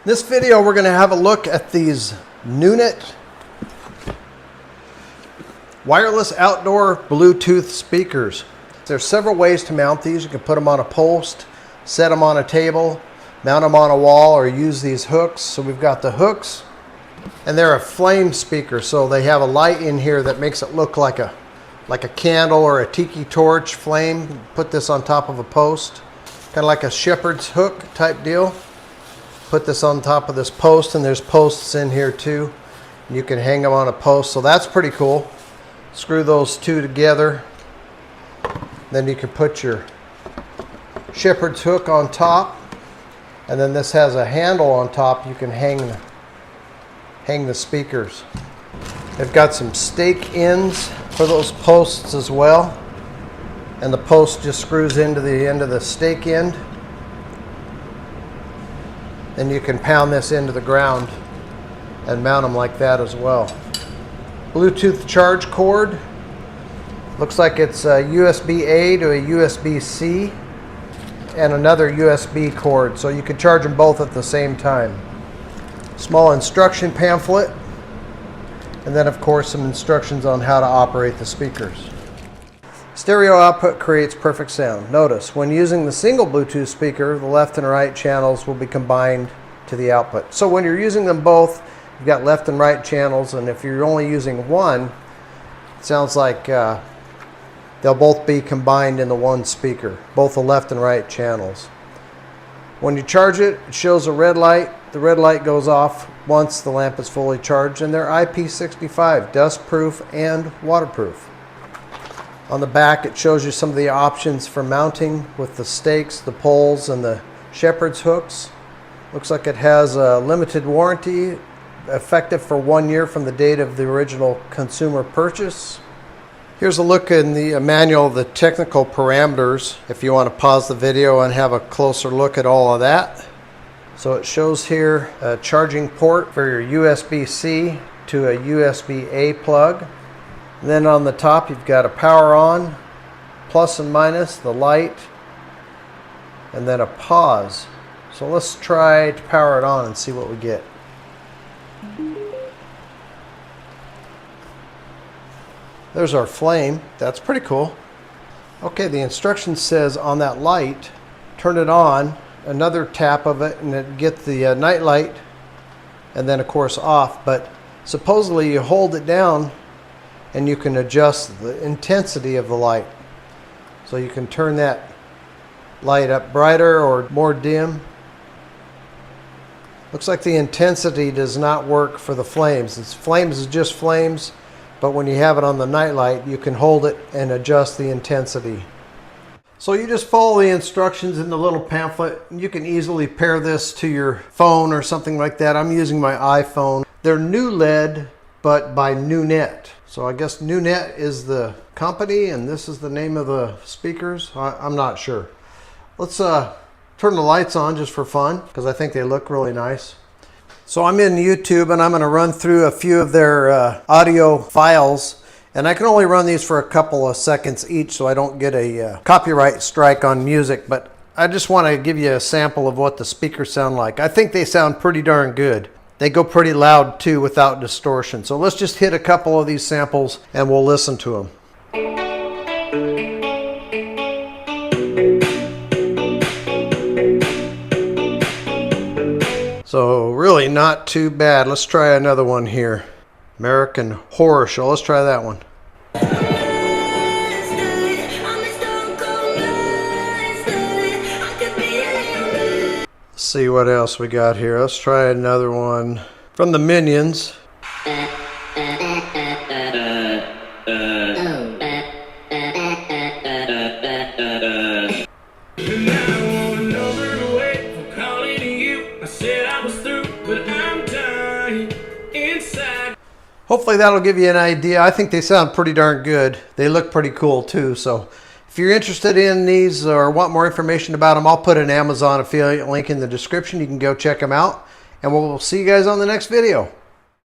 In this video, we're going to have a look at these Nunet wireless outdoor Bluetooth speakers. There's several ways to mount these. You can put them on a post, set them on a table, mount them on a wall, or use these hooks. So we've got the hooks, and they're a flame speaker. So they have a light in here that makes it look like a candle or a tiki torch flame. Put this on top of a post, kind of like a shepherd's hook type deal. Put this on top of this post, and there's posts in here too. You can hang them on a post, so that's pretty cool. Screw those two together. Then you can put your shepherd's hook on top, and then this has a handle on top. You can hang the speakers. They've got some stake ends for those posts as well, and the post just screws into the end of the stake end. Then you can pound this into the ground and mount them like that as well. Bluetooth charge cord. Looks like it's a USB-A to a USB-C and another USB cord, so you can charge them both at the same time. Small instruction pamphlet, and then of course some instructions on how to operate the speakers. Stereo output creates perfect sound. Notice, when using the single Bluetooth speaker, the left and right channels will be combined to the output. So when you're using them both, you've got left and right channels, and if you're only using one, it sounds like they'll both be combined in the one speaker, both the left and right channels. When you charge it, it shows a red light. The red light goes off once the lamp is fully charged, and they're IP65, dust-proof and waterproof. On the back, it shows you some of the options for mounting with the stakes, the poles, and the shepherd's hooks. Looks like it has a limited warranty, effective for 1 year from the date of the original consumer purchase. Here's a look in the manual of the technical parameters if you want to pause the video and have a closer look at all of that. So it shows here a charging port for your USB-C to a USB-A plug. And then on the top you've got a power on, plus and minus, the light, and then a pause. So let's try to power it on and see what we get. There's our flame. That's pretty cool. Okay, the instruction says on that light, turn it on, another tap of it, and it gets the night light, and then of course off. But supposedly you hold it down and you can adjust the intensity of the light. So you can turn that light up brighter or more dim. Looks like the intensity does not work for the flames. Flames is just flames, but when you have it on the night light, you can hold it and adjust the intensity. So you just follow the instructions in the little pamphlet. You can easily pair this to your phone or something like that. I'm using my iPhone. They're NULED, but by Nunet. So I guess Nunet is the company, and this is the name of the speakers. I'm not sure. Let's turn the lights on just for fun, because I think they look really nice. So I'm in YouTube, and I'm going to run through a few of their audio files. And I can only run these for a couple of seconds each, so I don't get a copyright strike on music. But I just want to give you a sample of what the speakers sound like. I think they sound pretty darn good. They go pretty loud too without distortion. So let's just hit a couple of these samples and we'll listen to them. So really not too bad. Let's try another one here. American Horror Show. Let's try that one. See what else we got here. Let's try another one from the Minions. Hopefully that'll give you an idea. I think they sound pretty darn good. They look pretty cool too. So if you're interested in these or want more information about them, I'll put an Amazon affiliate link in the description. You can go check them out, and we'll see you guys on the next video.